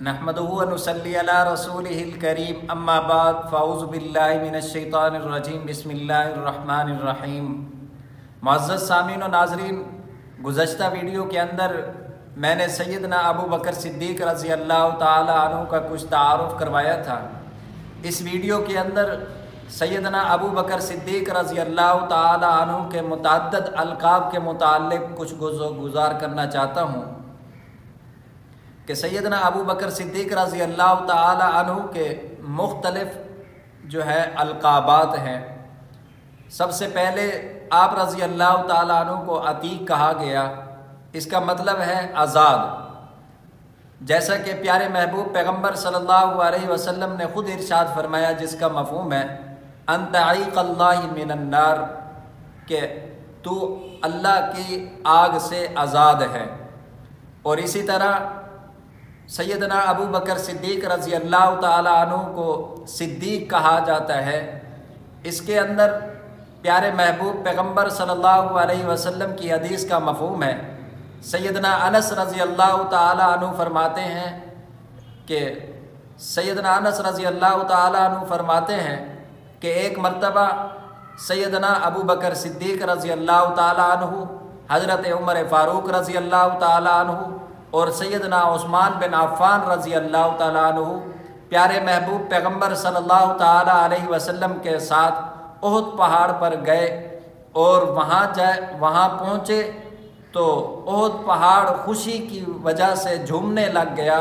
नहमदुहु व नुसल्ली अला रसूलिहिल करीम अम्मा बाद फ़ाऊज़ु बिल्लाहि मिनश्शैतानिर रजीम बिस्मिल्लाहिर रहमानिर रहीम। मुअज़्ज़ज़ सामीन व नाज़रीन, गुज़श्ता वीडियो के अंदर मैंने सैयदना अबू बकर सिद्दीक़ रज़ी अल्लाह ताला अन्हु का कुछ तारुफ़ करवाया था। इस वीडियो के अंदर सैयदना अबू बकर सिद्दीक़ रज़ी अल्लाह ताला अन्हु के मुतअद्दिद अलक़ाब के मुताल्लिक़ कुछ गुज़ार करना चाहता हूँ कि सैयदना अबू बकर सिद्दीक़ रज़ी अल्लाह ताला अन्हु के मुख्तलिफ़ जो है अलक़ाबात हैं। सबसे पहले आप रज़ी अल्लाह ताला अन्हु को अतीक कहा गया, इसका मतलब है आज़ाद। जैसा कि प्यारे महबूब पैगम्बर सल्लल्लाहु अलैहि वसल्लम ने ख़ुद इरशाद फरमाया, जिसका मफ़हूम है अंत अईक़ल्लाहि मिनन नार, कि तू अल्लाह की आग से आज़ाद है। और इसी तरह सैयदना अबू बकर सिद्दीक़ रज़ी अल्लाह ताला अन्हु को सिद्दीक़ कहा जाता है। इसके अंदर प्यारे महबूब पैगम्बर सल्लल्लाहु अलैहि वसल्लम की हदीस का मफ़हूम है। सैयदना अनस रज़ी अल्लाह ताला अन्हु फरमाते हैं कि सैयदना अनस रज़ी अल्लाह ताला अन्हु फरमाते हैं कि एक मरतबा सैयदना अबू बकर सिद्दीक़ रज़ी अल्लाह ताला अन्हु, हज़रत उमर फ़ारूक रज़ी अल्लाह ताला अन्हु और सैयदना उस्मान बिन अफ़्फ़ान रज़ी अल्लाह ताला अन्हु प्यारे महबूब पैगम्बर सल्लल्लाहु ताला अलैहि वसल्लम के साथ उहद पहाड़ पर गए और वहाँ पहुँचे तो उहद पहाड़ खुशी की वजह से झूमने लग गया।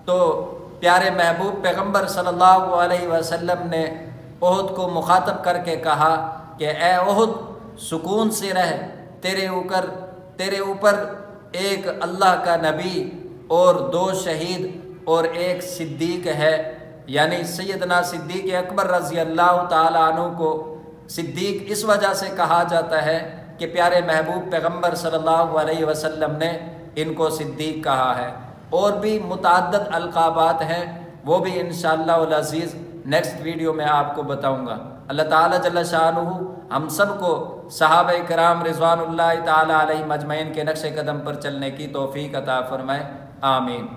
तो प्यारे महबूब पैगम्बर सल्लल्लाहु अलैहि वसल्लम ने उहद को मुखातब करके कहा कि ए उहद, सुकून से रह, तेरे ऊपर एक अल्लाह का नबी और दो शहीद और एक सिद्दीक़ है। यानी सैयदना सिद्दीक़ अकबर रज़ी अल्लाह ताला अन्हु को सिद्दीक़ इस वजह से कहा जाता है कि प्यारे महबूब पैगम्बर सल्लल्लाहु अलैहि वसल्लम ने इनको सिद्दीक़ कहा है। और भी मुतअद्दिद अलक़ाबात हैं, वो भी इंशाअल्लाह अज़ीज़ नेक्स्ट वीडियो में आपको बताऊँगा। अल्लाह ताला जल्ल शानुहु हम सब को सहाबा किराम रिज़वानुल्लाहि ताला अलैहिम अजमईन के नक्शे कदम पर चलने की तौफ़ीक़ अता फ़रमाए। आमीन।